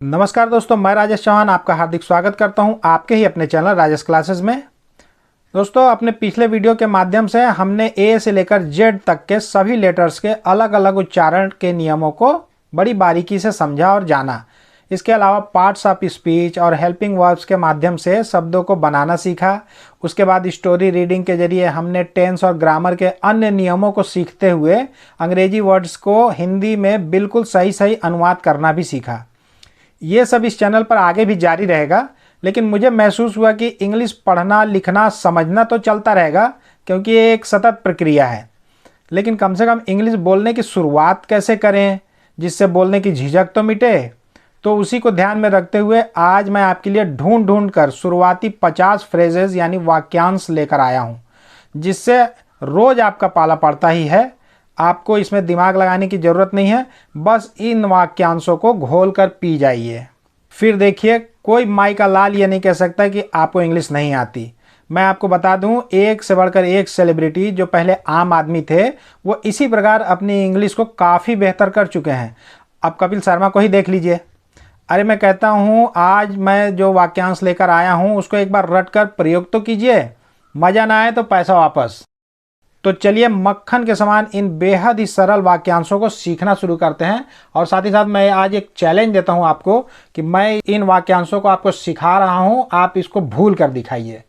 नमस्कार दोस्तों, मैं राजेश चौहान आपका हार्दिक स्वागत करता हूं आपके ही अपने चैनल राजेश क्लासेस में। दोस्तों, अपने पिछले वीडियो के माध्यम से हमने ए से लेकर जेड तक के सभी लेटर्स के अलग अलग उच्चारण के नियमों को बड़ी बारीकी से समझा और जाना। इसके अलावा पार्ट्स ऑफ स्पीच और हेल्पिंग वर्ब्स के माध्यम से शब्दों को बनाना सीखा। उसके बाद स्टोरी रीडिंग के जरिए हमने टेंस और ग्रामर के अन्य नियमों को सीखते हुए अंग्रेजी वर्ड्स को हिंदी में बिल्कुल सही सही अनुवाद करना भी सीखा। ये सब इस चैनल पर आगे भी जारी रहेगा, लेकिन मुझे महसूस हुआ कि इंग्लिश पढ़ना लिखना समझना तो चलता रहेगा क्योंकि ये एक सतत प्रक्रिया है, लेकिन कम से कम इंग्लिश बोलने की शुरुआत कैसे करें जिससे बोलने की झिझक तो मिटे। तो उसी को ध्यान में रखते हुए आज मैं आपके लिए ढूंढ ढूंढ कर शुरुआती 50 फ्रेजेस यानी वाक्यांश लेकर आया हूँ, जिससे रोज़ आपका पाला पड़ता ही है। आपको इसमें दिमाग लगाने की ज़रूरत नहीं है, बस इन वाक्यांशों को घोल कर पी जाइए। फिर देखिए, कोई माई का लाल ये नहीं कह सकता कि आपको इंग्लिश नहीं आती। मैं आपको बता दूं, एक से बढ़कर एक सेलिब्रिटी जो पहले आम आदमी थे वो इसी प्रकार अपनी इंग्लिश को काफ़ी बेहतर कर चुके हैं। अब कपिल शर्मा को ही देख लीजिए। अरे मैं कहता हूँ, आज मैं जो वाक्यांश लेकर आया हूँ उसको एक बार रट कर प्रयोग तो कीजिए, मज़ा ना आए तो पैसा वापस। तो चलिए मक्खन के समान इन बेहद ही सरल वाक्यांशों को सीखना शुरू करते हैं। और साथ ही साथ मैं आज एक चैलेंज देता हूं आपको कि मैं इन वाक्यांशों को आपको सिखा रहा हूं, आप इसको भूल कर दिखाइए।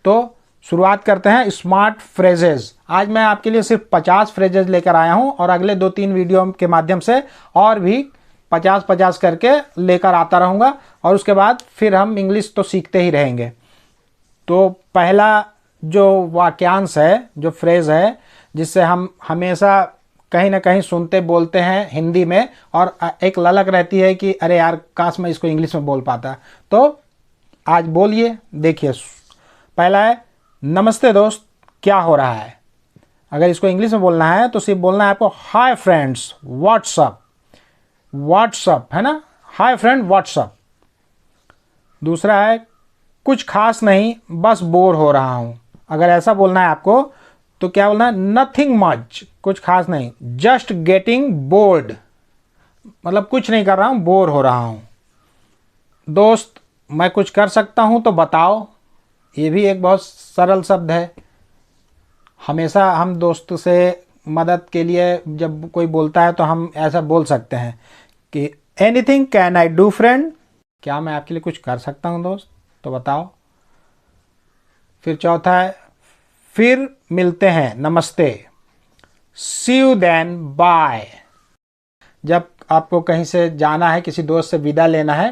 तो शुरुआत करते हैं स्मार्ट फ्रेजेस। आज मैं आपके लिए सिर्फ 50 फ्रेजेस लेकर आया हूं और अगले 2-3 वीडियो के माध्यम से और भी 50-50 करके लेकर आता रहूँगा, और उसके बाद फिर हम इंग्लिश तो सीखते ही रहेंगे। तो पहला जो वाक्यांश है, जो फ्रेज़ है, जिससे हम हमेशा कहीं ना कहीं सुनते बोलते हैं हिंदी में और एक ललक रहती है कि अरे यार काश मैं इसको इंग्लिश में बोल पाता। तो आज बोलिए, देखिए। पहला है नमस्ते दोस्त, क्या हो रहा है। अगर इसको इंग्लिश में बोलना है तो सिर्फ बोलना है आपको हाय फ्रेंड्स व्हाट्सअप। व्हाट्सअप है ना, हाय फ्रेंड व्हाट्सअप। दूसरा है कुछ खास नहीं, बस बोर हो रहा हूँ। अगर ऐसा बोलना है आपको तो क्या बोलना है, नथिंग मच, कुछ खास नहीं, जस्ट गेटिंग बोर्ड, मतलब कुछ नहीं कर रहा हूँ, बोर हो रहा हूँ। दोस्त मैं कुछ कर सकता हूँ तो बताओ, ये भी एक बहुत सरल शब्द है। हमेशा हम दोस्त से मदद के लिए जब कोई बोलता है तो हम ऐसा बोल सकते हैं कि anything can I do friend, क्या मैं आपके लिए कुछ कर सकता हूँ दोस्त, तो बताओ। फिर चौथा है फिर मिलते हैं, नमस्ते, सी यू देन बाय। जब आपको कहीं से जाना है, किसी दोस्त से विदा लेना है,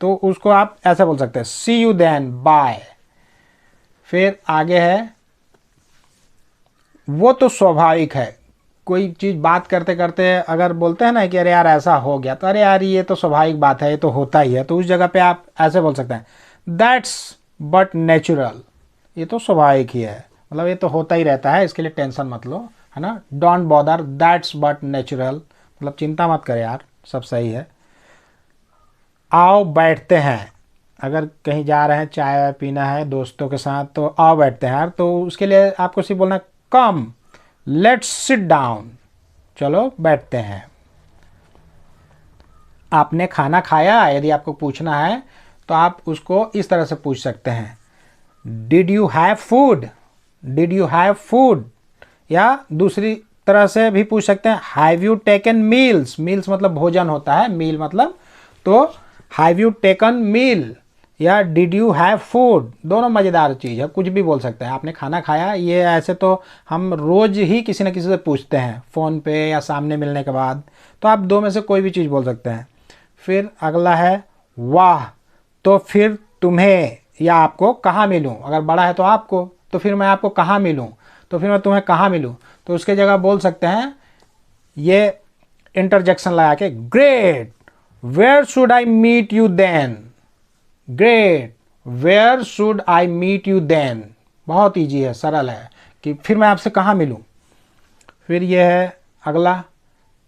तो उसको आप ऐसा बोल सकते हैं, सी यू देन बाय। फिर आगे है वो तो स्वाभाविक है। कोई चीज़ बात करते करते अगर बोलते हैं ना कि अरे यार ऐसा हो गया, तो अरे यार ये तो स्वाभाविक बात है, ये तो होता ही है, तो उस जगह पे आप ऐसे बोल सकते हैं, दैट्स बट नेचुरल, ये तो स्वाभाविक ही है, मतलब ये तो होता ही रहता है, इसके लिए टेंशन मत लो, है ना। Don't bother, that's but natural, मतलब चिंता मत करे यार, सब सही है। आओ बैठते हैं, अगर कहीं जा रहे हैं, चाय वाय पीना है दोस्तों के साथ, तो आओ बैठते हैं यार, तो उसके लिए आपको सिर्फ बोलना है कम लेट्स सिट डाउन, चलो बैठते हैं। आपने खाना खाया, यदि आपको पूछना है तो आप उसको इस तरह से पूछ सकते हैं, did you have food, did you have food. या दूसरी तरह से भी पूछ सकते हैं, have you taken meals, meals मतलब भोजन होता है, मील मतलब, तो हैव यू टेकन मील या डिड यू हैव फूड, दोनों मज़ेदार चीज़ है, कुछ भी बोल सकते हैं। आपने खाना खाया, ये ऐसे तो हम रोज़ ही किसी न किसी से पूछते हैं, फ़ोन पे या सामने मिलने के बाद, तो आप दो में से कोई भी चीज़ बोल सकते हैं। फिर अगला है वाह, तो फिर तुम्हें या आपको कहाँ मिलूँ, अगर बड़ा है तो आपको, तो फिर मैं आपको कहाँ मिलूँ, तो फिर मैं तुम्हें कहाँ मिलूँ, तो उसके जगह बोल सकते हैं ये इंटरजेक्शन लगा के, great where should I meet you then, great where should I meet you then. बहुत ईजी है, सरल है कि फिर मैं आपसे कहाँ मिलूँ। फिर ये है अगला,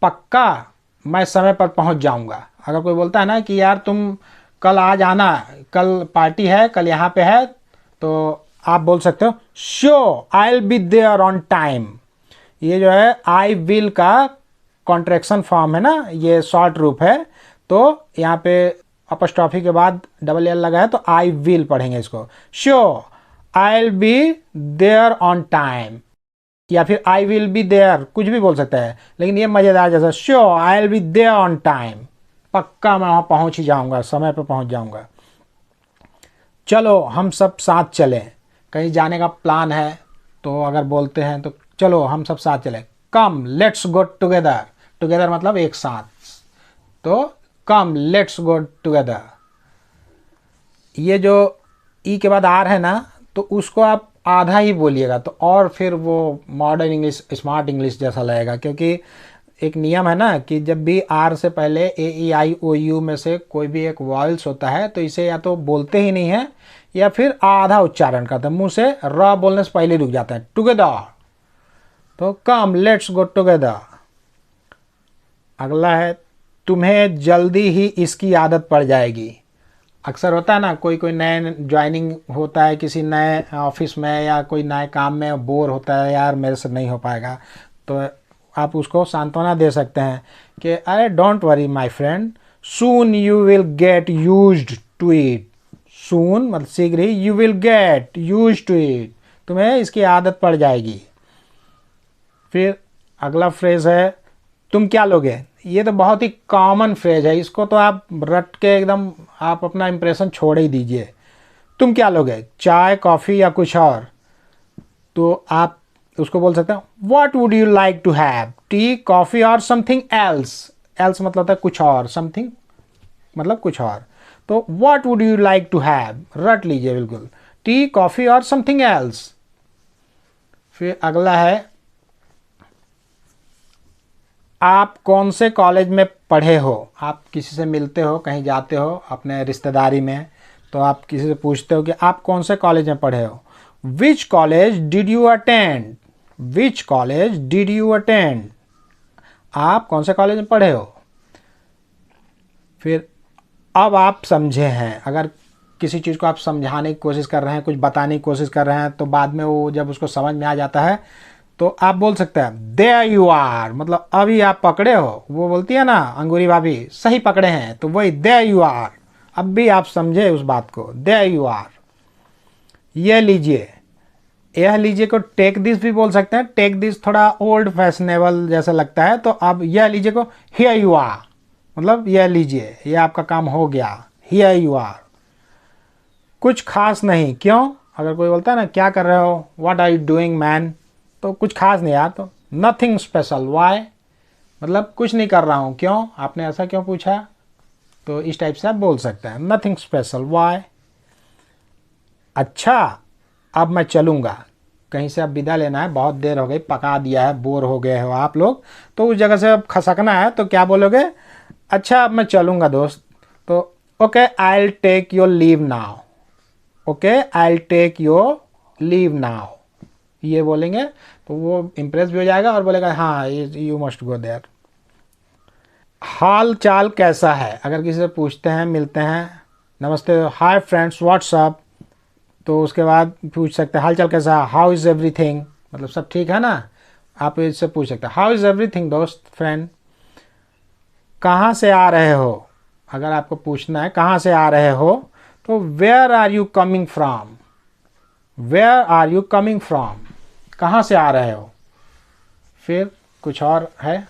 पक्का मैं समय पर पहुँच जाऊँगा। अगर कोई बोलता है ना कि यार तुम कल आ जाना, कल पार्टी है, कल यहाँ पे है, तो आप बोल सकते हो sure I will be there on time. ये जो है आई विल का कॉन्ट्रैक्शन फॉर्म है ना, ये शॉर्ट रूप है, तो यहाँ पे अपस्ट्रॉफी के बाद डबल एल लगा है तो आई विल पढ़ेंगे इसको। Sure I will be there on time, या फिर आई विल बी देयर, कुछ भी बोल सकता है, लेकिन ये मज़ेदार जैसा sure I will be there on time, पक्का मैं वहाँ पहुँच ही जाऊँगा, समय पर पहुँच जाऊँगा। चलो हम सब साथ चलें, कहीं जाने का प्लान है तो अगर बोलते हैं तो चलो हम सब साथ चलें। Come let's go together, together मतलब एक साथ, तो कम लेट्स गो टुगेदर। ये जो ई के बाद आर है ना, तो उसको आप आधा ही बोलिएगा तो और फिर वो मॉडर्न इंग्लिश, स्मार्ट इंग्लिश जैसा लगेगा, क्योंकि एक नियम है ना कि जब भी आर से पहले ए ई आई ओ यू में से कोई भी एक वॉयल्स होता है तो इसे या तो बोलते ही नहीं है या फिर आधा उच्चारण करते हैं, मुंह से र बोलने से पहले रुक जाता है। टुगेदर, तो कम लेट्स गो टुगेदर। अगला है तुम्हें जल्दी ही इसकी आदत पड़ जाएगी। अक्सर होता है ना, कोई कोई नए ज्वाइनिंग होता है किसी नए ऑफिस में या कोई नए काम में, बोर होता है यार मेरे से नहीं हो पाएगा, तो आप उसको सांत्वना दे सकते हैं कि अरे don't worry my friend, soon you will get used to it. Soon मतलब शीघ्र ही, you will get used to it, तुम्हें इसकी आदत पड़ जाएगी। फिर अगला फ्रेज है तुम क्या लोगे। ये तो बहुत ही कॉमन फ्रेज है, इसको तो आप रट के एकदम आप अपना इंप्रेशन छोड़ ही दीजिए। तुम क्या लोगे, चाय कॉफ़ी या कुछ और, तो आप उसको बोल सकते हैं what would you like to have, tea coffee और समथिंग एल्स। एल्स मतलब होता है कुछ और, समथिंग मतलब कुछ और, तो what would you like to have रट लीजिए बिल्कुल, टी कॉफ़ी और समथिंग एल्स। फिर अगला है आप कौन से कॉलेज में पढ़े हो। आप किसी से मिलते हो, कहीं जाते हो अपने रिश्तेदारी में, तो आप किसी से पूछते हो कि आप कौन से कॉलेज में पढ़े हो। Which college did you attend, which college did you attend, आप कौन से कॉलेज में पढ़े हो। फिर अब आप समझे हैं, अगर किसी चीज़ को आप समझाने की कोशिश कर रहे हैं, कुछ बताने की कोशिश कर रहे हैं, तो बाद में वो जब उसको समझ में आ जाता है तो आप बोल सकते हैं देयर यू आर, मतलब अभी आप पकड़े हो। वो बोलती है ना अंगूरी भाभी, सही पकड़े हैं, तो वही देयर यू आर, अब भी आप समझे उस बात को, देयर यू आर। ये लीजिए, यह लीजिए को टेक दिस भी बोल सकते हैं, टेक दिस थोड़ा ओल्ड फैशनेबल जैसा लगता है, तो अब यह लीजिए को हियर यू आर, मतलब यह लीजिए, यह आपका काम हो गया, हियर यू आर। कुछ खास नहीं, क्यों, अगर कोई बोलता है ना क्या कर रहे हो, what are you doing man, तो कुछ खास नहीं यार, तो नथिंग स्पेशल, वाई मतलब कुछ नहीं कर रहा हूँ, क्यों, आपने ऐसा क्यों पूछा, तो इस टाइप से आप बोल सकते हैं नथिंग स्पेशल, वाई। अच्छा अब मैं चलूँगा, कहीं से अब विदा लेना है, बहुत देर हो गई, पका दिया है, बोर हो गए हो आप लोग, तो उस जगह से अब खसकना है, तो क्या बोलोगे, अच्छा अब मैं चलूँगा दोस्त, तो okay I will take your leave now, okay I will take your leave now, ये बोलेंगे तो वो इम्प्रेस भी हो जाएगा और बोलेगा हाँ यू मस्ट गो देयर। हाल चाल कैसा है, अगर किसी से पूछते हैं, मिलते हैं, नमस्ते, हाय फ्रेंड्स व्हाट्सअप, तो उसके बाद पूछ सकते हैं हाल चाल कैसा है, हाउ इज़ एवरीथिंग, मतलब सब ठीक है ना, आप इससे पूछ सकते हैं हाउ इज़ एवरीथिंग दोस्त, फ्रेंड। कहाँ से आ रहे हो, अगर आपको पूछना है कहाँ से आ रहे हो, तो where are you coming from, where are you coming from, कहाँ से आ रहे हो। फिर कुछ और है,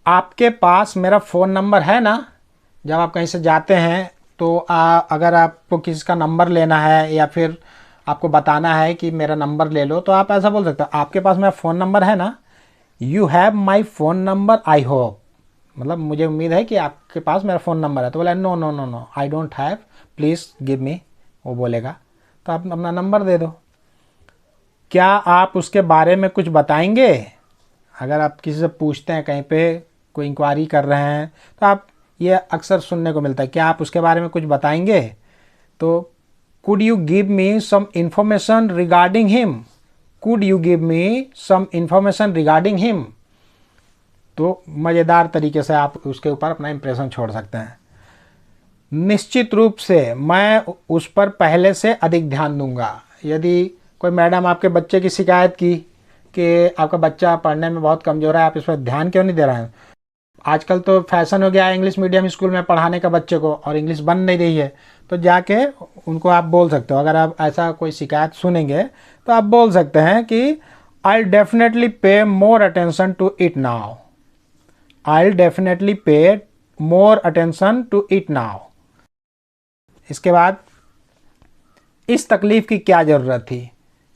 आपके पास मेरा फ़ोन नंबर है ना, जब आप कहीं से जाते हैं तो अगर आपको किसी का नंबर लेना है या फिर आपको बताना है कि मेरा नंबर ले लो, तो आप ऐसा बोल सकते हो आपके पास मेरा फ़ोन नंबर है ना, you have my phone number I hope, मतलब मुझे उम्मीद है कि आपके पास मेरा फ़ोन नंबर है, तो बोला no no no no I don't have, please give me, वो बोलेगा, तो आप अपना नंबर दे दो। क्या आप उसके बारे में कुछ बताएंगे, अगर आप किसी से पूछते हैं, कहीं पे कोई इंक्वायरी कर रहे हैं, तो आप ये अक्सर सुनने को मिलता है, क्या आप उसके बारे में कुछ बताएंगे, तो could you give me some information regarding him, could you give me some information regarding him, तो मज़ेदार तरीके से आप उसके ऊपर अपना इंप्रेशन छोड़ सकते हैं। निश्चित रूप से मैं उस पर पहले से अधिक ध्यान दूंगा, यदि कोई मैडम आपके बच्चे की शिकायत की कि आपका बच्चा पढ़ने में बहुत कमज़ोर है, आप इस पर ध्यान क्यों नहीं दे रहे हैं, आजकल तो फैशन हो गया है इंग्लिश मीडियम स्कूल में पढ़ाने का बच्चे को, और इंग्लिश बन नहीं रही है, तो जाके उनको आप बोल सकते हो। अगर आप ऐसा कोई शिकायत सुनेंगे तो आप बोल सकते हैं कि I definitely pay more attention to it now, I definitely pay more attention to it now. इसके बाद, इस तकलीफ़ की क्या ज़रूरत थी।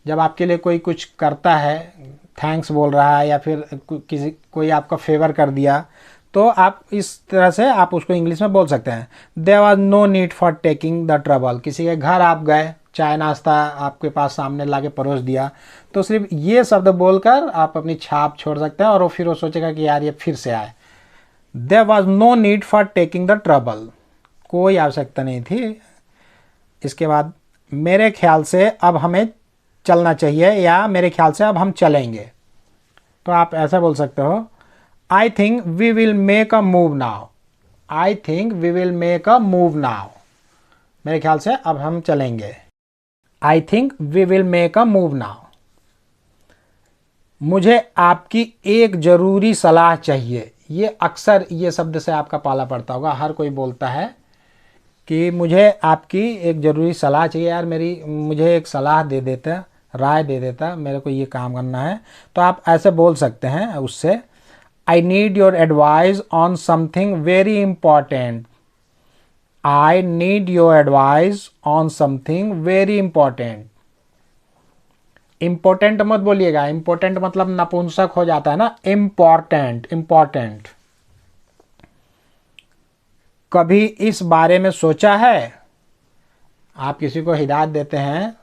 जब आपके लिए कोई कुछ करता है, थैंक्स बोल रहा है या फिर कोई आपका फेवर कर दिया, तो आप इस तरह से आप उसको इंग्लिश में बोल सकते हैं, there was no need for taking the trouble. किसी के घर आप गए, चाय नाश्ता आपके पास सामने ला के परोस दिया, तो सिर्फ ये शब्द बोलकर आप अपनी छाप छोड़ सकते हैं, और फिर वो सोचेगा कि यार ये फिर से आए। There was no need for taking the trouble, कोई आवश्यकता नहीं थी। इसके बाद, मेरे ख्याल से अब हमें चलना चाहिए, या मेरे ख्याल से अब हम चलेंगे। तो आप ऐसा बोल सकते हो, I think we will make a move now, I think we will make a move now. मेरे ख्याल से अब हम चलेंगे, I think we will make a move now. मुझे आपकी एक ज़रूरी सलाह चाहिए। ये अक्सर ये शब्द से आपका पाला पड़ता होगा, हर कोई बोलता है कि मुझे आपकी एक ज़रूरी सलाह चाहिए, यार मुझे एक सलाह दे देता, राय दे देता, मेरे को ये काम करना है। तो आप ऐसे बोल सकते हैं उससे, I need your advice on something very important, I need your advice on something very important. Important मत बोलिएगा, इंपॉर्टेंट मतलब नपुंसक हो जाता है ना, इंपॉर्टेंट, इंपॉर्टेंट। कभी इस बारे में सोचा है। आप किसी को हिदायत देते हैं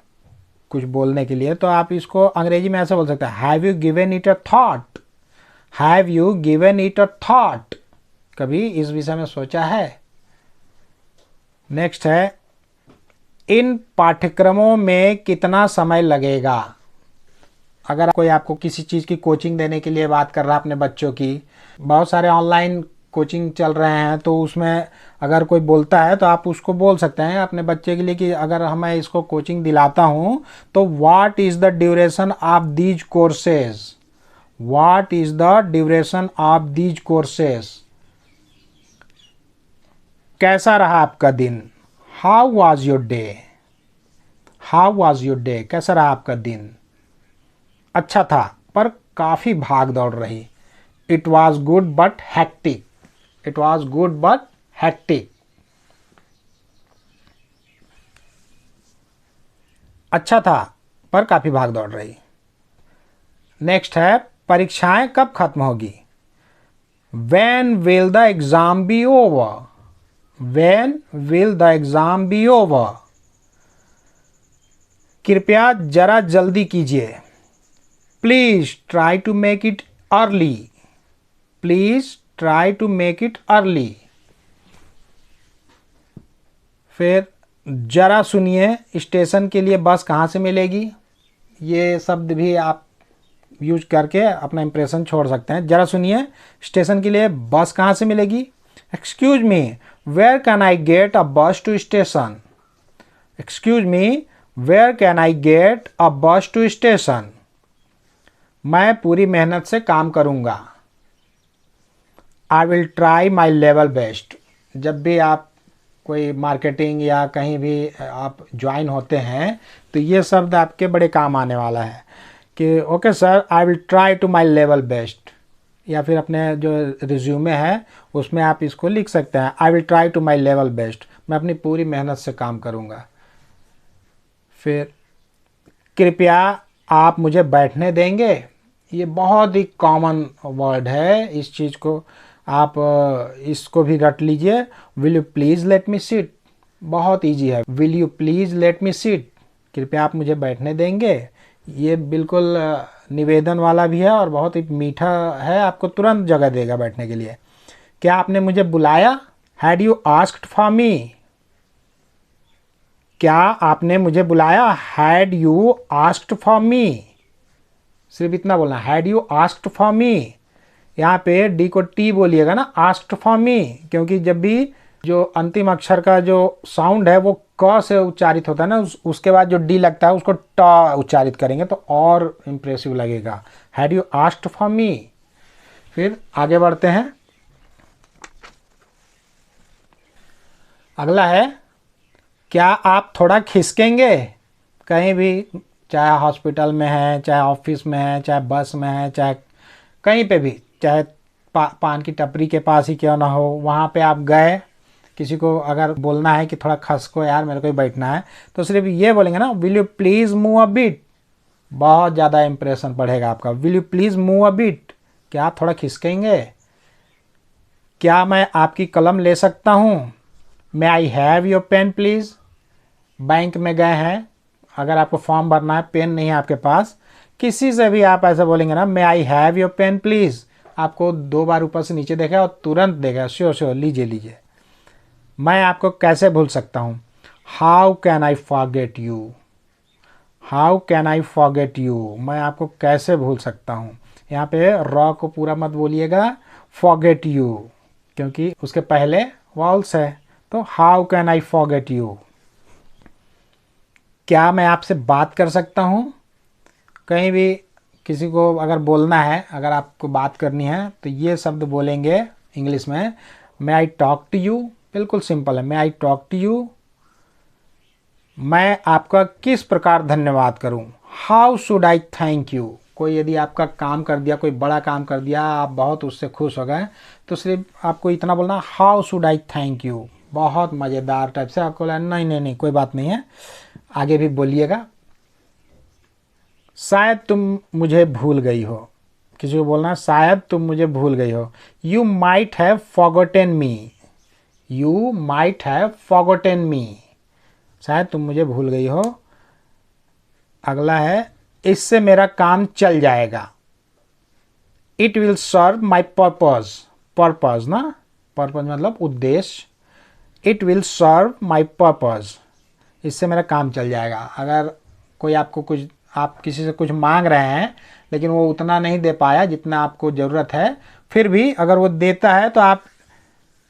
कुछ बोलने के लिए, तो आप इसको अंग्रेजी में ऐसे बोल सकते हैं, have you given it a thought, have you given it a thought. कभी इस विषय में सोचा है। नेक्स्ट है, इन पाठ्यक्रमों में कितना समय लगेगा। अगर कोई आपको किसी चीज़ की कोचिंग देने के लिए बात कर रहा है अपने बच्चों की, बहुत सारे ऑनलाइन कोचिंग चल रहे हैं, तो उसमें अगर कोई बोलता है तो आप उसको बोल सकते हैं अपने बच्चे के लिए कि अगर मैं इसको कोचिंग दिलाता हूँ तो what is the duration of these courses, what is the duration of these courses. कैसा रहा आपका दिन, how was your day, how was your day, कैसा रहा आपका दिन। अच्छा था पर काफ़ी भाग दौड़ रही, it was good but hectic, it was good but hectic. अच्छा था पर काफ़ी भाग दौड़ रही। नेक्स्ट है, परीक्षाएं कब खत्म होगी। When will the exam be over? When will the exam be over? कृपया जरा जल्दी कीजिए, please try to make it early, please try to make it early. फिर जरा सुनिए, स्टेशन के लिए बस कहाँ से मिलेगी। ये शब्द भी आप यूज करके अपना इंप्रेशन छोड़ सकते हैं। जरा सुनिए, स्टेशन के लिए बस कहाँ से मिलेगी। Excuse me, where can I get a bus to station, excuse me, where can I get a bus to station. मैं पूरी मेहनत से काम करूँगा, I will try my level best. जब भी आप कोई मार्केटिंग या कहीं भी आप ज्वाइन होते हैं तो ये शब्द आपके बड़े काम आने वाला है कि okay sir, I will try to my level best. या फिर अपने जो रिज्यूमे है उसमें आप इसको लिख सकते हैं, I will try to my level best, मैं अपनी पूरी मेहनत से काम करूँगा। फिर कृपया आप मुझे बैठने देंगे, ये बहुत ही कॉमन वर्ड है, इस चीज़ को आप इसको भी रट लीजिए। Will you please let me sit, बहुत इजी है, will you please let me sit, कृपया आप मुझे बैठने देंगे। ये बिल्कुल निवेदन वाला भी है और बहुत ही मीठा है, आपको तुरंत जगह देगा बैठने के लिए। क्या आपने मुझे बुलाया, had you asked for me, क्या आपने मुझे बुलाया, had you asked for me. सिर्फ इतना बोलना, had you asked for me. यहाँ पे डी को टी बोलिएगा ना, आस्क्ड फॉर मी, क्योंकि जब भी जो अंतिम अक्षर का जो साउंड है वो क से उच्चारित होता है ना, उसके बाद जो डी लगता है उसको ट उच्चारित करेंगे तो और इम्प्रेसिव लगेगा। Had you asked for me. फिर आगे बढ़ते हैं, अगला है, क्या आप थोड़ा खिसकेंगे? कहीं भी, चाहे हॉस्पिटल में है, चाहे ऑफिस में है, चाहे बस में है, चाहे कहीं पे भी, चाहे पान की टपरी के पास ही क्यों ना हो, वहाँ पे आप गए, किसी को अगर बोलना है कि थोड़ा खसको यार मेरे को ही बैठना है, तो सिर्फ ये बोलेंगे ना, will you please move a bit. बहुत ज़्यादा इंप्रेशन बढ़ेगा आपका। Will you please move a bit, क्या आप थोड़ा खिसकेंगे? क्या मैं आपकी कलम ले सकता हूँ? May I have your pen please. Bank में गए हैं, अगर आपको फॉर्म भरना है, पेन नहीं है आपके पास, किसी से भी आप ऐसा बोलेंगे ना, may I have your pen please, आपको 2 बार ऊपर से नीचे देखेगा और तुरंत देगा, श्योर श्योर लीजिए लीजिए। मैं आपको कैसे भूल सकता हूँ? How can I forget you. How can I forget you, मैं आपको कैसे भूल सकता हूँ। यहाँ पे रॉ को पूरा मत बोलिएगा, फॉरगेट यू, क्योंकि उसके पहले वॉल्स है। तो how can I forget you. क्या मैं आपसे बात कर सकता हूँ? कहीं भी किसी को अगर बोलना है, अगर आपको बात करनी है, तो ये शब्द बोलेंगे इंग्लिश में, मे आई टॉक टू यू। बिल्कुल सिंपल है, मे आई टॉक टू यू। मैं आपका किस प्रकार धन्यवाद करूं? How should I thank you. कोई यदि आपका काम कर दिया, कोई बड़ा काम कर दिया, आप बहुत उससे खुश हो गए, तो सिर्फ आपको इतना बोलना, how should I thank you. बहुत मज़ेदार टाइप से आपको बोला, नहीं नहीं नहीं कोई बात नहीं है, आगे भी बोलिएगा। शायद तुम मुझे भूल गई हो। किसी को बोलना, शायद तुम मुझे भूल गई हो। You might have forgotten me. You might have forgotten me, शायद तुम मुझे भूल गई हो। अगला है, इससे मेरा काम चल जाएगा। It will serve my purpose. Purpose ना, पर्पज मतलब उद्देश्य। It will serve my purpose, इससे मेरा काम चल जाएगा। अगर कोई आपको कुछ, आप किसी से कुछ मांग रहे हैं लेकिन वो उतना नहीं दे पाया जितना आपको ज़रूरत है, फिर भी अगर वो देता है तो आप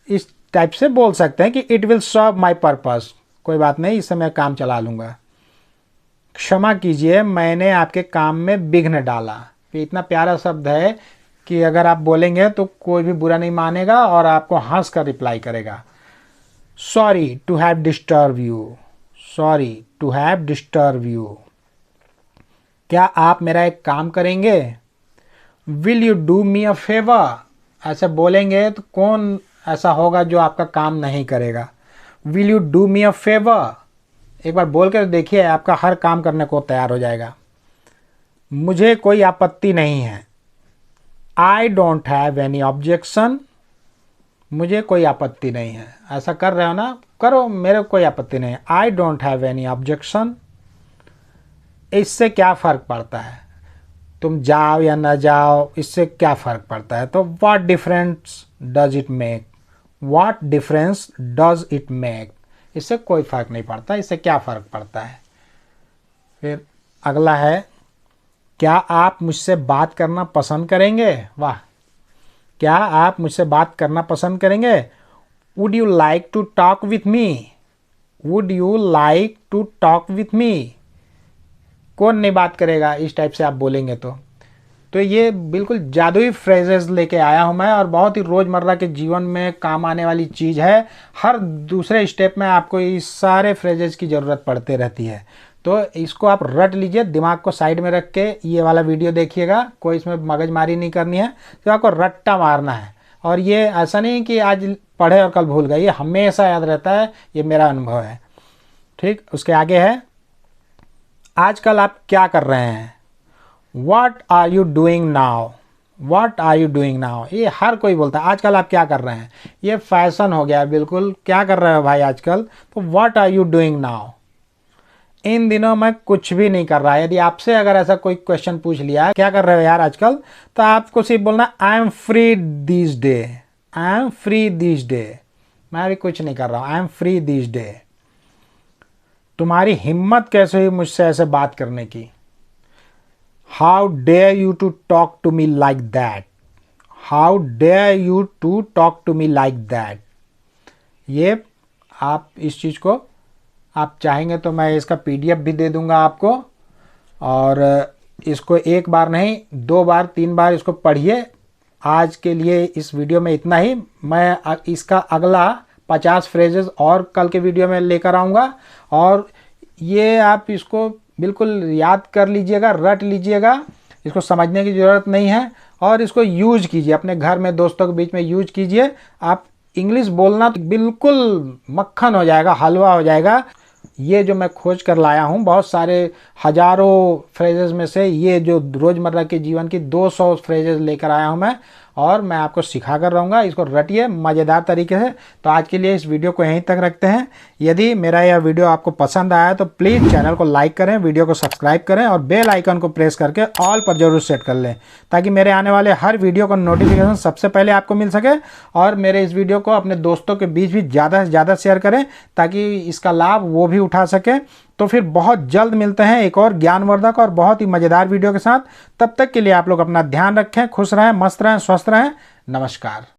इस टाइप से बोल सकते हैं कि it will serve my purpose, कोई बात नहीं, इससे मैं काम चला लूँगा। क्षमा कीजिए, मैंने आपके काम में विघ्न डाला। ये इतना प्यारा शब्द है कि अगर आप बोलेंगे तो कोई भी बुरा नहीं मानेगा और आपको हंस कर रिप्लाई करेगा। Sorry to have disturb you. Sorry to have disturb you, क्या आप मेरा एक काम करेंगे? Will you do me a favour. ऐसे बोलेंगे तो कौन ऐसा होगा जो आपका काम नहीं करेगा? Will you do me a favour, एक बार बोल कर देखिए, आपका हर काम करने को तैयार हो जाएगा। मुझे कोई आपत्ति नहीं है। आई डोंट हैव एनी ऑब्जेक्शन। मुझे कोई आपत्ति नहीं है। ऐसा कर रहे हो ना, करो, मेरे कोई आपत्ति नहीं है। आई डोंट हैव एनी ऑब्जेक्शन। इससे क्या फ़र्क पड़ता है? तुम जाओ या ना जाओ, इससे क्या फ़र्क पड़ता है? तो what difference does it make. What difference does it make, इससे कोई फ़र्क नहीं पड़ता, इससे क्या फ़र्क पड़ता है। फिर अगला है, क्या आप मुझसे बात करना पसंद करेंगे? वाह, क्या आप मुझसे बात करना पसंद करेंगे? Would you like to talk with me. Would you like to talk with me, कौन नहीं बात करेगा इस टाइप से आप बोलेंगे तो ये बिल्कुल जादुई फ्रेजेस लेके आया हूँ मैं, और बहुत ही रोज़मर्रा के जीवन में काम आने वाली चीज़ है। हर दूसरे स्टेप में आपको इस सारे फ्रेजेस की ज़रूरत पड़ते रहती है, तो इसको आप रट लीजिए, दिमाग को साइड में रख के ये वाला वीडियो देखिएगा। कोई इसमें मगजमारी नहीं करनी है, तो आपको रट्टा मारना है। और ये ऐसा नहीं कि आज पढ़े और कल भूल गए, ये हमेशा याद रहता है, ये मेरा अनुभव है। ठीक, उसके आगे है, आजकल आप क्या कर रहे हैं? What are you doing now? What are you doing now? ये हर कोई बोलता है, आजकल आप क्या कर रहे हैं, ये फैशन हो गया बिल्कुल, क्या कर रहे हो भाई आजकल। तो what are you doing now? इन दिनों मैं कुछ भी नहीं कर रहा। यदि आपसे अगर ऐसा कोई क्वेश्चन पूछ लिया, क्या कर रहे हो यार आजकल, तो आपको सिर्फ बोलना, I am free this day. I am free this day, मैं अभी कुछ नहीं कर रहा हूँ, I am free this day. तुम्हारी हिम्मत कैसे हुई मुझसे ऐसे बात करने की? How dare you to talk to me like that. How dare you to talk to me like that. ये आप इस चीज़ को आप चाहेंगे तो मैं इसका PDF भी दे दूंगा आपको, और इसको एक बार नहीं 2 बार 3 बार इसको पढ़िए। आज के लिए इस वीडियो में इतना ही। मैं इसका अगला 50 फ्रेजेस और कल के वीडियो में लेकर आऊँगा। और ये आप इसको बिल्कुल याद कर लीजिएगा, रट लीजिएगा, इसको समझने की ज़रूरत नहीं है। और इसको यूज कीजिए, अपने घर में दोस्तों के बीच में यूज कीजिए। आप इंग्लिश बोलना तो बिल्कुल मक्खन हो जाएगा, हलवा हो जाएगा। ये जो मैं खोज कर लाया हूँ, बहुत सारे हजारों फ्रेजेस में से ये जो रोज़मर्रा के जीवन की 200 फ्रेजेस लेकर आया हूँ मैं, और मैं आपको सिखा कर रहूँगा। इसको रटिए मज़ेदार तरीके से। तो आज के लिए इस वीडियो को यहीं तक रखते हैं। यदि मेरा यह वीडियो आपको पसंद आया तो प्लीज़ चैनल को लाइक करें, वीडियो को सब्सक्राइब करें और बेल आइकन को प्रेस करके ऑल पर जरूर सेट कर लें, ताकि मेरे आने वाले हर वीडियो का नोटिफिकेशन सबसे पहले आपको मिल सके। और मेरे इस वीडियो को अपने दोस्तों के बीच भी ज़्यादा से ज़्यादा शेयर करें, ताकि इसका लाभ वो भी उठा सके। तो फिर बहुत जल्द मिलते हैं एक और ज्ञानवर्धक और बहुत ही मज़ेदार वीडियो के साथ। तब तक के लिए आप लोग अपना ध्यान रखें, खुश रहें, मस्त रहें, स्वस्थ रहें। नमस्कार।